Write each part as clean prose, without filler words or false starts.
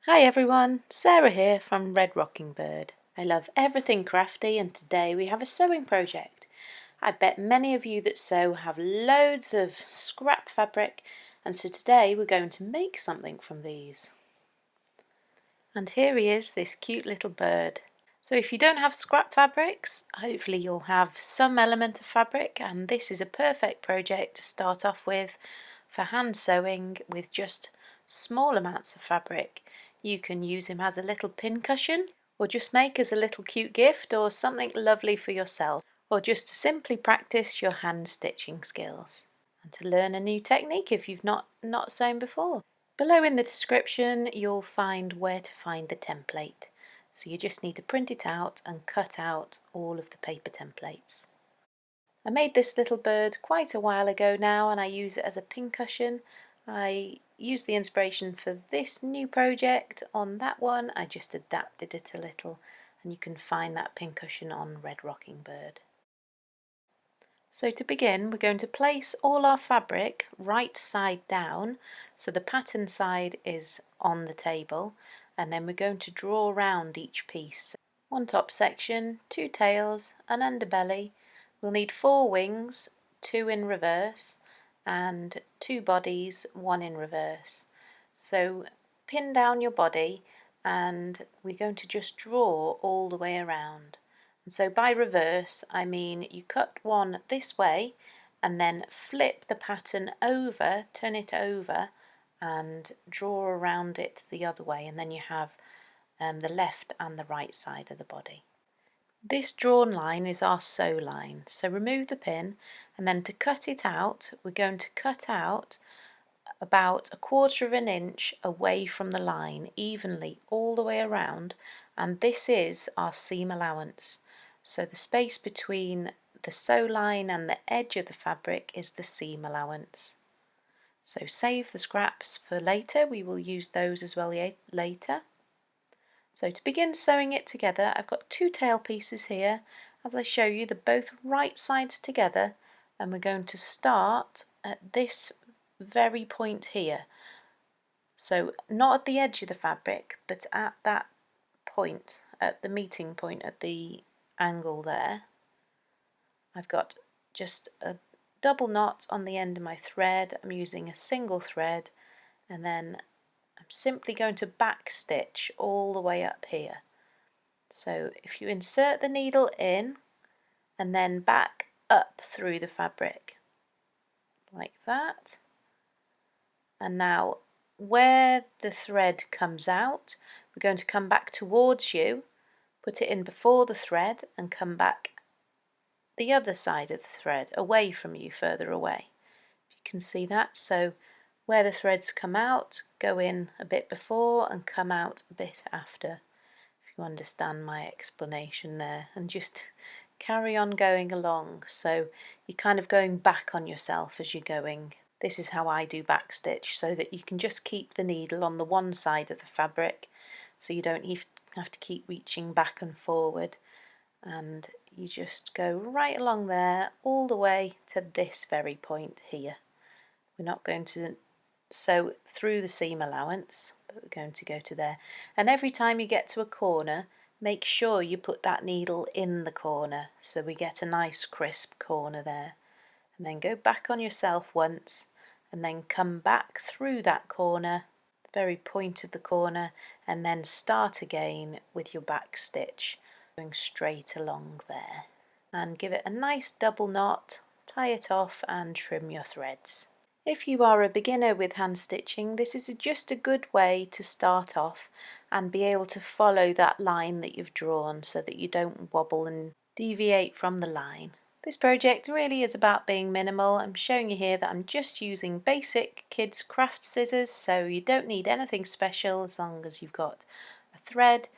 Hi everyone, Sarah here from Red Rocking Bird. I love everything crafty and today we have a sewing project. I bet many of you that sew have loads of scrap fabric and so today we're going to make something from these. And here he is, this cute little bird. So if you don't have scrap fabrics, hopefully you'll have some element of fabric and this is a perfect project to start off with for hand sewing with just small amounts of fabric. You can use him as a little pin cushion or just make as a little cute gift or something lovely for yourself or just to simply practice your hand stitching skills and to learn a new technique if you've not sewn before. Below in the description you'll find where to find the template. So you just need to print it out and cut out all of the paper templates. I made this little bird quite a while ago now and I use it as a pin cushion. I used the inspiration for this new project on that one. I just adapted it a little and you can find that pin cushion on Red Rocking Bird. So to begin we're going to place all our fabric right side down so the pattern side is on the table and then we're going to draw around each piece. One top section, two tails, an underbelly. We'll need 4 wings, 2 in reverse and 2 bodies, 1 in reverse. So pin down your body and we're going to just draw all the way around. And so by reverse I mean you cut one this way and then flip the pattern over, turn it over and draw around it the other way and then you have the left and the right side of the body. This drawn line is our sew line, so remove the pin and then to cut it out we're going to cut out about 1/4 of an inch away from the line evenly all the way around, and this is our seam allowance. So the space between the sew line and the edge of the fabric is the seam allowance. So save the scraps for later, we will use those as well later. So to begin sewing it together I've got 2 tail pieces here. As I show you they're both right sides together and we're going to start at this very point here. So not at the edge of the fabric but at that point, at the meeting point, at the angle there. I've got just a double knot on the end of my thread. I'm using a single thread and then I'm simply going to back stitch all the way up here. So if you insert the needle in and then back up through the fabric like that, and now where the thread comes out we're going to come back towards you, put it in before the thread and come back the other side of the thread away from you, further away. You can see that, so where the threads come out, go in a bit before and come out a bit after, if you understand my explanation there, and just carry on going along. So you're kind of going back on yourself as you're going. This is how I do backstitch, so that you can just keep the needle on the one side of the fabric so you don't have to keep reaching back and forward, and you just go right along there all the way to this very point here. We're not going to sew through the seam allowance, but we're going to go to there, and every time you get to a corner make sure you put that needle in the corner so we get a nice crisp corner there, and then go back on yourself once and then come back through that corner, the very point of the corner, and then start again with your back stitch going straight along there, and give it a nice double knot, tie it off and trim your threads. If you are a beginner with hand stitching, this is just a good way to start off and be able to follow that line that you've drawn so that you don't wobble and deviate from the line. This project really is about being minimal. I'm showing you here that I'm just using basic kids craft scissors, so you don't need anything special as long as you've got a thread,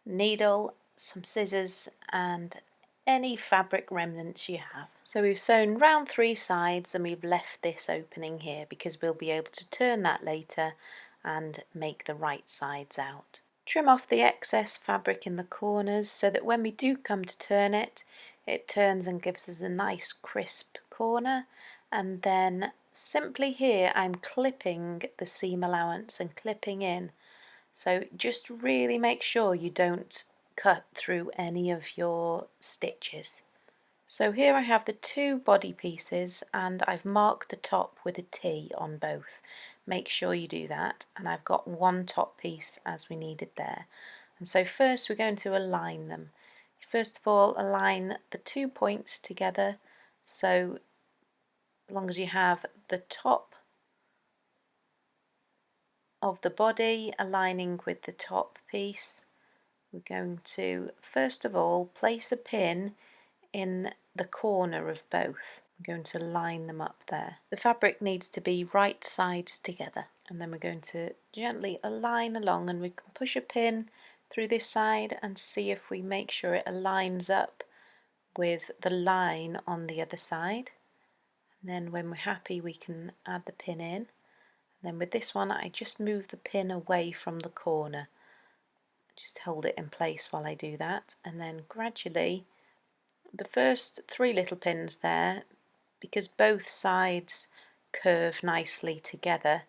needle, some scissors and any fabric remnants you have. So we've sewn round 3 sides and we've left this opening here because we'll be able to turn that later and make the right sides out. Trim off the excess fabric in the corners so that when we do come to turn it, it turns and gives us a nice crisp corner, and then simply here I'm clipping the seam allowance and clipping in So just really make sure you don't cut through any of your stitches. So here I have the two body pieces and I've marked the top with a T on both. Make sure you do that, and I've got one top piece as we needed there. And so first we're going to align them. First of all, align the 2 points together, so as long as you have the top of the body aligning with the top piece, we're going to first of all place a pin in the corner of both. We're going to line them up there. The fabric needs to be right sides together, and then we're going to gently align along, and we can push a pin through this side and see if we make sure it aligns up with the line on the other side. And then when we're happy we can add the pin in. And then with this one I just move the pin away from the corner. Just hold it in place while I do that, and then gradually the first 3 little pins there, because both sides curve nicely together,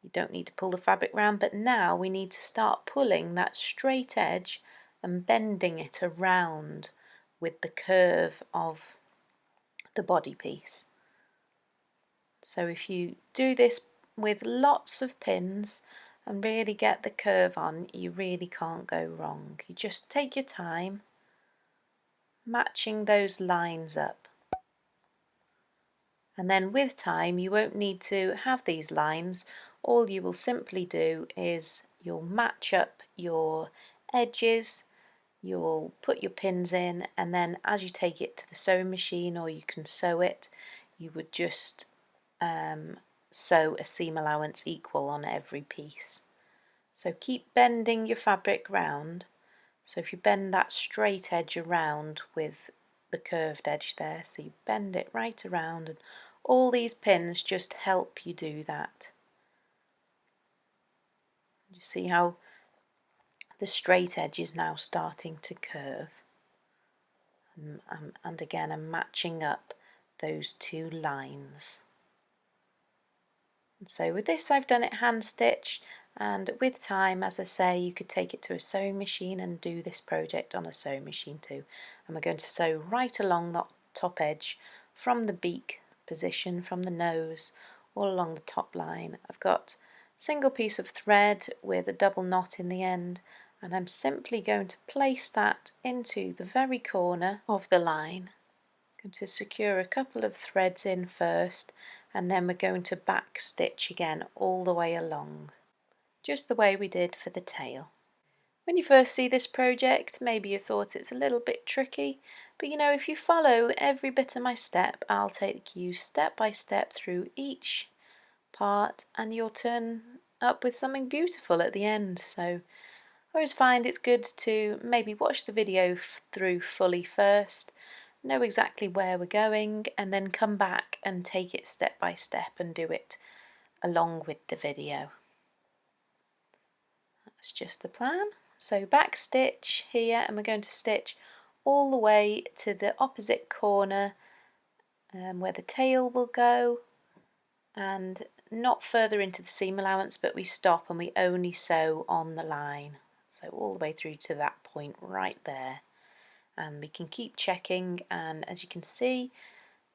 you don't need to pull the fabric round, but now we need to start pulling that straight edge and bending it around with the curve of the body piece. So if you do this with lots of pins and really get the curve on, you really can't go wrong. You just take your time matching those lines up. And then with time you won't need to have these lines. All you will simply do is you'll match up your edges, you'll put your pins in, and then as you take it to the sewing machine, or you can sew it, you would just sew a seam allowance equal on every piece. So keep bending your fabric round. So if you bend that straight edge around with the curved edge there, so you bend it right around, and all these pins just help you do that. You see how the straight edge is now starting to curve, and again I'm matching up those 2 lines. And so with this I've done it hand stitch, and with time, as I say, you could take it to a sewing machine and do this project on a sewing machine too. And we're going to sew right along that top edge from the beak position, from the nose, all along the top line. I've got a single piece of thread with a double knot in the end, and I'm simply going to place that into the very corner of the line. I'm going to secure a couple of threads in first, and then we're going to back stitch again all the way along, just the way we did for the tail. When you first see this project, maybe you thought it's a little bit tricky, but you know, if you follow every bit of my step, I'll take you step by step through each part, and you'll turn up with something beautiful at the end. So I always find it's good to maybe watch the video through fully first, know exactly where we're going, and then come back and take it step by step and do it along with the video. That's just the plan. So back stitch here, and we're going to stitch all the way to the opposite corner where the tail will go, and not further into the seam allowance, but we stop and we only sew on the line. So all the way through to that point right there. And we can keep checking, and as you can see,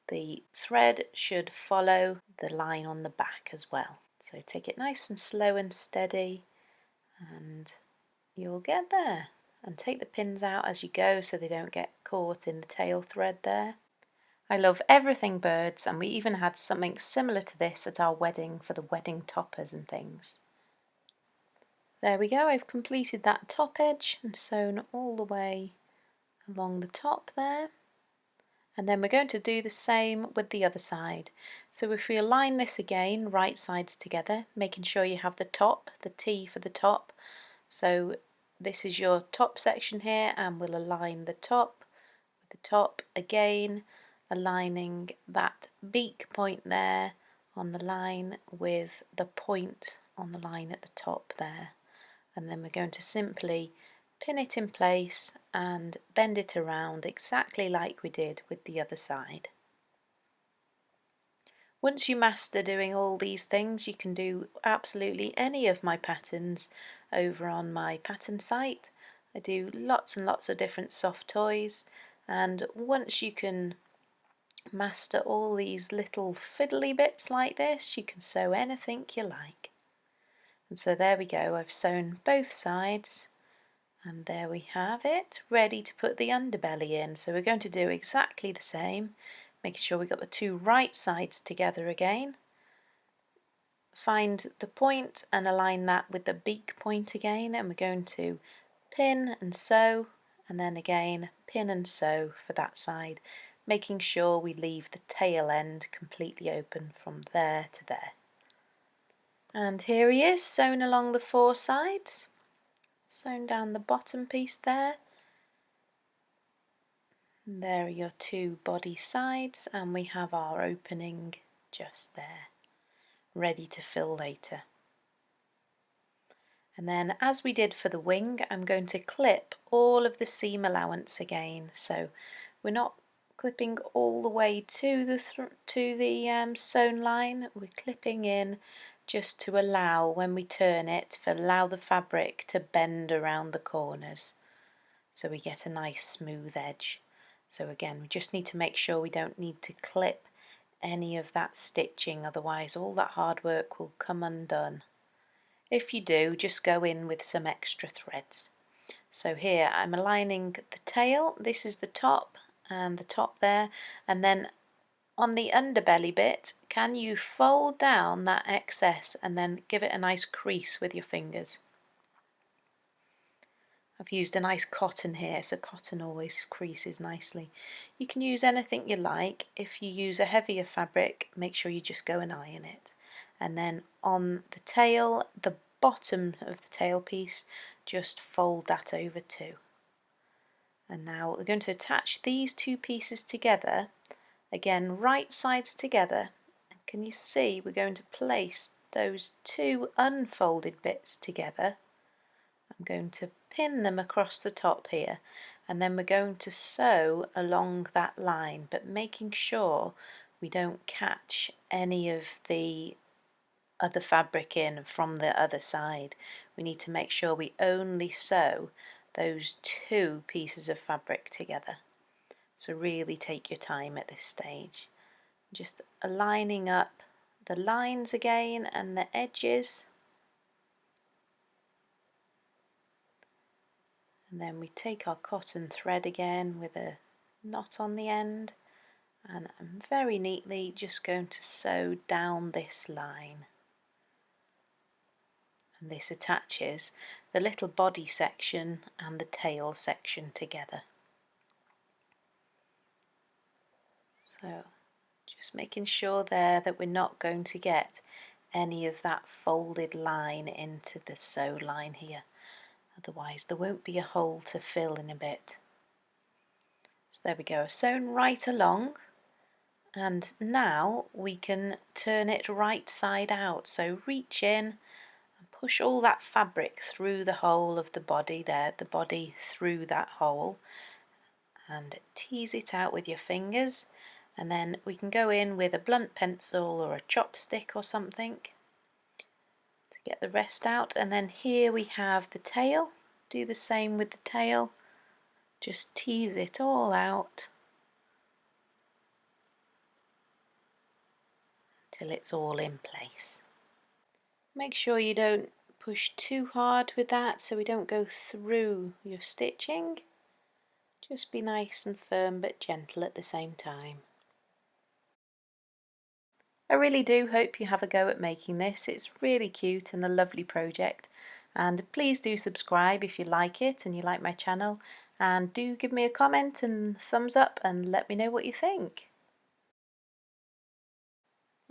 the thread should follow the line on the back as well. So take it nice and slow and steady, and you'll get there. And take the pins out as you go so they don't get caught in the tail thread there. I love everything birds, and we even had something similar to this at our wedding for the wedding toppers and things. There we go, I've completed that top edge and sewn all the way along the top there. And then we're going to do the same with the other side. So if we align this again, right sides together, making sure you have the top, the T for the top. So this is your top section here, and we'll align the top with the top again, aligning that beak point there on the line with the point on the line at the top there. And then we're going to simply pin it in place and bend it around exactly like we did with the other side. Once you master doing all these things, you can do absolutely any of my patterns over on my pattern site. I do lots and lots of different soft toys, and once you can master all these little fiddly bits like this, you can sew anything you like. And so there we go, I've sewn both sides, and there we have it, ready to put the underbelly in. So we're going to do exactly the same, making sure we got the two right sides together again. Find the point and align that with the beak point again, and we're going to pin and sew, and then again pin and sew for that side, making sure we leave the tail end completely open from there to there. And here he is, sewn along the four sides, sewn down the bottom piece there. And there are your two body sides, and we have our opening just there, ready to fill later. And then, as we did for the wing, I'm going to clip all of the seam allowance again. So we're not clipping all the way to the sewn line. We're clipping in just to allow, when we turn it, allow the fabric to bend around the corners, so we get a nice smooth edge. So again, we just need to make sure we don't need to clip any of that stitching, otherwise all that hard work will come undone. If you do, just go in with some extra threads. So here I'm aligning the tail, this is the top and the top there, and then on the underbelly bit, can you fold down that excess and then give it a nice crease with your fingers. I've used a nice cotton here, so cotton always creases nicely. You can use anything you like. If you use a heavier fabric, make sure you just go and iron it. And then on the tail, the bottom of the tail piece, just fold that over too. And now we're going to attach these two pieces together, again right sides together. And can you see we're going to place those two unfolded bits together. I'm going to pin them across the top here, and then we're going to sew along that line, but making sure we don't catch any of the other fabric in from the other side. We need to make sure we only sew those two pieces of fabric together. So really take your time at this stage. Just aligning up the lines again and the edges. And then we take our cotton thread again with a knot on the end, and I'm very neatly just going to sew down this line. And this attaches the little body section and the tail section together. So just making sure there that we're not going to get any of that folded line into the sew line here. Otherwise there won't be a hole to fill in a bit. So there we go, sewn right along, and now we can turn it right side out. So reach in and push all that fabric through the hole of the body there, the body through that hole, and tease it out with your fingers, and then we can go in with a blunt pencil or a chopstick or something to get the rest out. And then here we have the tail. Do the same with the tail, just tease it all out till it's all in place. Make sure you don't push too hard with that so we don't go through your stitching. Just be nice and firm but gentle at the same time. I really do hope you have a go at making this. It's really cute and a lovely project, and please do subscribe if you like it and you like my channel, and do give me a comment and thumbs up and let me know what you think.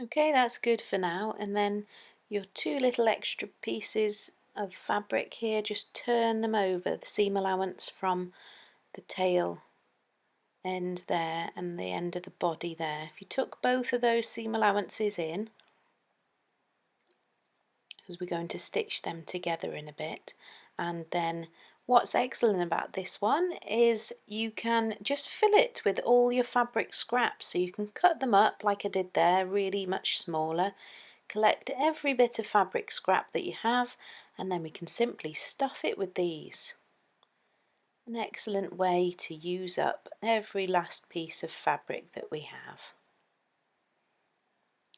Okay, that's good for now, and then your two little extra pieces of fabric here, just turn them over, the seam allowance from the tail end there and the end of the body there. If you took both of those seam allowances in, because we're going to stitch them together in a bit, and then What's excellent about this one is you can just fill it with all your fabric scraps, so you can cut them up like I did there, really much smaller, collect every bit of fabric scrap that you have, and then we can simply stuff it with these. An excellent way to use up every last piece of fabric that we have.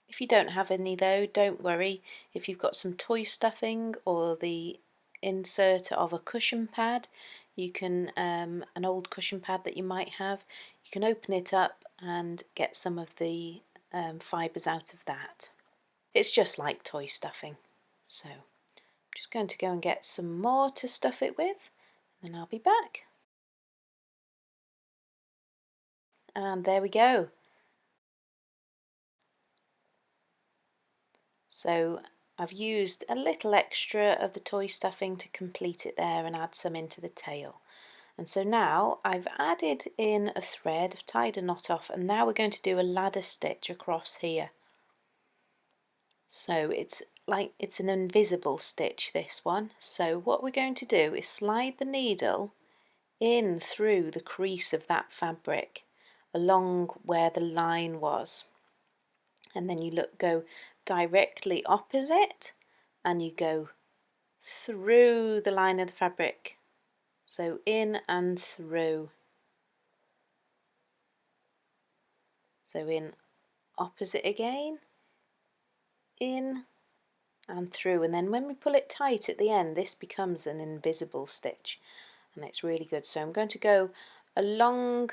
If you don't have any though, don't worry. If you've got some toy stuffing or the insert of a cushion pad, you can, an old cushion pad that you might have, you can open it up and get some of the fibres out of that. It's just like toy stuffing. So I'm just going to go and get some more to stuff it with, and then I'll be back. And there we go. So I've used a little extra of the toy stuffing to complete it there and add some into the tail. And so now I've added in a thread, I've tied a knot off, and now we're going to do a ladder stitch across here. So it's an invisible stitch, this one. So what we're going to do is slide the needle in through the crease of that fabric along where the line was, and then you go directly opposite and you go through the line of the fabric, so in and through, so in, opposite again, in and through, and then when we pull it tight at the end this becomes an invisible stitch, and it's really good. So I'm going to go along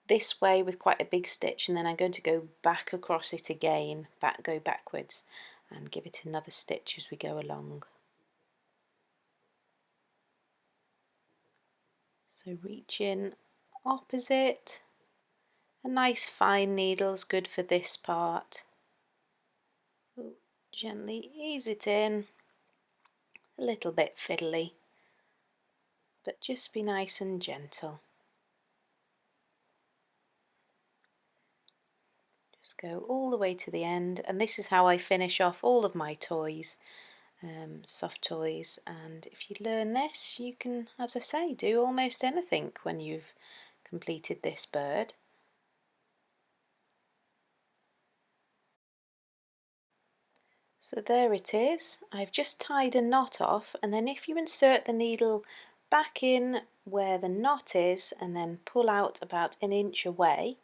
this way with quite a big stitch, and then I'm going to go back across it again, go backwards and give it another stitch as we go along. So reach in opposite. A nice fine needle's good for this part. Gently ease it in, a little bit fiddly, but just be nice and gentle. Just go all the way to the end, and this is how I finish off all of my toys, soft toys. And if you learn this, you can, as I say, do almost anything when you've completed this bird. So there it is. I've just tied a knot off, and then if you insert the needle back in where the knot is and then pull out about an inch away,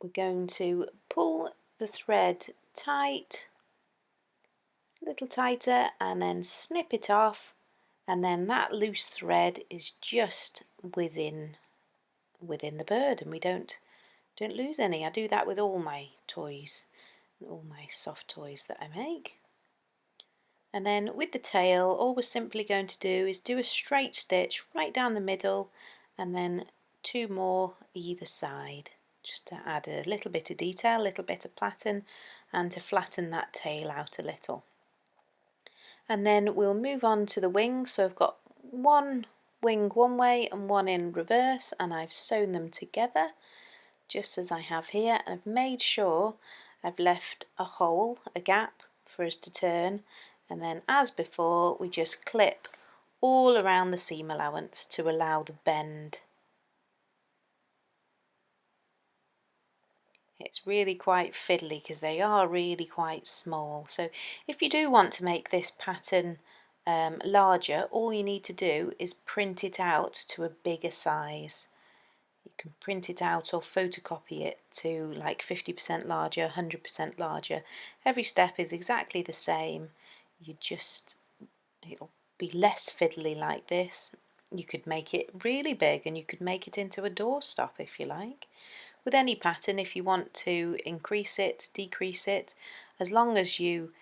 we're going to pull the thread tight, a little tighter, and then snip it off, and then that loose thread is just within the bird, and we don't lose any. I do that with all my toys, all my soft toys that I make. And then with the tail, all we're simply going to do is do a straight stitch right down the middle, and then 2 more either side, just to add a little bit of detail, a little bit of pattern, and to flatten that tail out a little. And then we'll move on to the wings. So I've got one wing one way and one in reverse, and I've sewn them together just as I have here, and I've made sure I've left a hole, a gap for us to turn, and then as before we just clip all around the seam allowance to allow the bend. It's really quite fiddly because they are really quite small, so if you do want to make this pattern larger, all you need to do is print it out to a bigger size. You can print it out or photocopy it to like 50% larger, 100% larger. Every step is exactly the same. It'll be less fiddly like this. You could make it really big, and you could make it into a doorstop if you like. With any pattern, if you want to increase it, decrease it, as long as you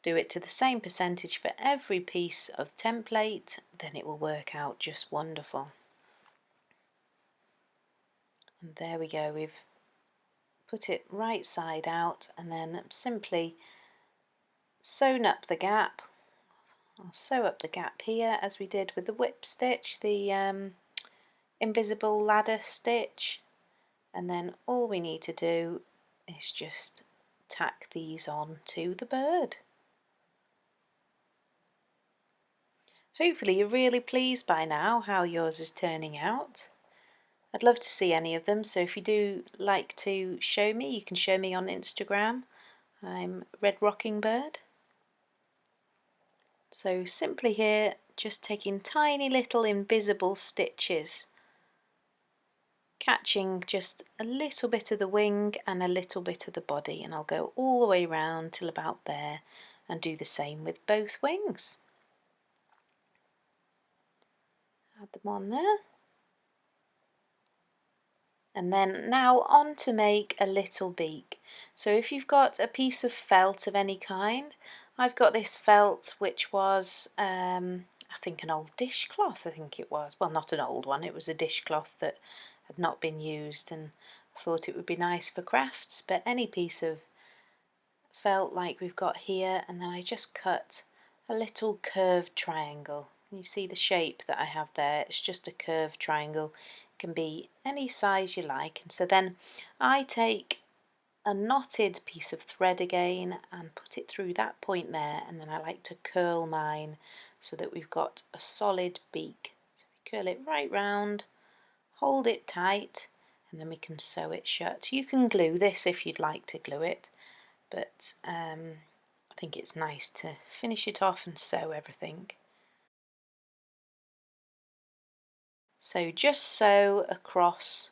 do it to the same percentage for every piece of template, then it will work out just wonderful. And there we go, we've put it right side out and then simply sewn up the gap. I'll sew up the gap here as we did with the whip stitch, the invisible ladder stitch, and then all we need to do is just tack these on to the bird. Hopefully you're really pleased by now how yours is turning out. I'd love to see any of them, so if you do like to show me, you can show me on Instagram. I'm Red Rocking Bird. So simply here, just taking tiny little invisible stitches, catching just a little bit of the wing and a little bit of the body, and I'll go all the way round till about there and do the same with both wings. Add them on there. And then now on to make a little beak. So if you've got a piece of felt of any kind, I've got this felt which was I think an old dishcloth, I think it was. Well, not an old one, it was a dishcloth that had not been used, and I thought it would be nice for crafts, but any piece of felt like we've got here, and then I just cut a little curved triangle. You see the shape that I have there, it's just a curved triangle. It can be any size you like, and so then I take a knotted piece of thread again and put it through that point there, and then I like to curl mine so that we've got a solid beak. So we curl it right round, hold it tight, and then we can sew it shut. You can glue this if you'd like to glue it, but I think it's nice to finish it off and sew everything. So just sew across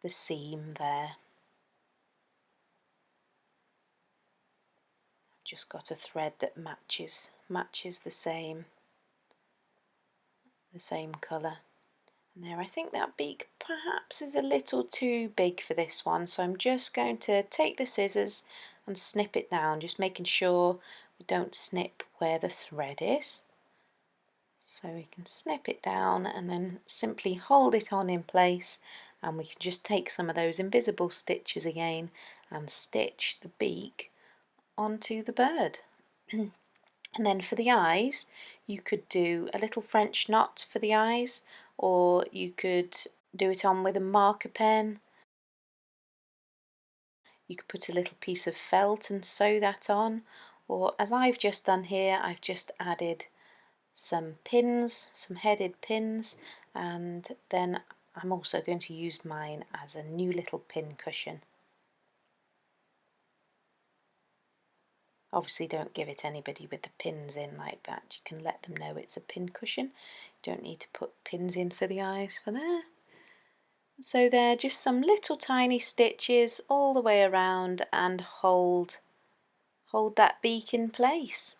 the seam there. I've just got a thread that matches the same colour. And there, I think that beak perhaps is a little too big for this one, so I'm just going to take the scissors and snip it down, just making sure we don't snip where the thread is. So we can snip it down and then simply hold it on in place, and we can just take some of those invisible stitches again and stitch the beak onto the bird. And then for the eyes, you could do a little French knot for the eyes, or you could do it on with a marker pen. You could put a little piece of felt and sew that on, or as I've just done here, I've just added some pins, some headed pins, and then I'm also going to use mine as a new little pin cushion. Obviously don't give it anybody with the pins in like that, you can let them know it's a pin cushion. You don't need to put pins in for the eyes for there. So they're just some little tiny stitches all the way around and hold that beak in place.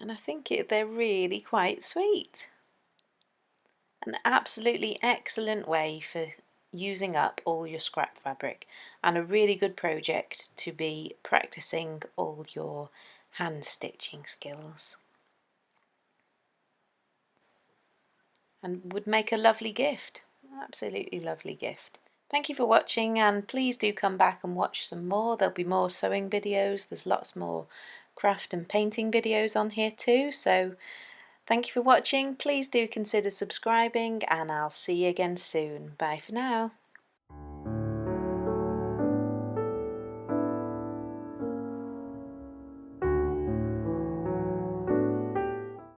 And I think they're really quite sweet. An absolutely excellent way for using up all your scrap fabric, and a really good project to be practicing all your hand stitching skills, and would make a lovely gift, absolutely lovely gift. Thank you for watching, and please do come back and watch some more. There'll be more sewing videos, there's lots more craft and painting videos on here too, so thank you for watching. Please do consider subscribing, and I'll see you again soon. Bye for now.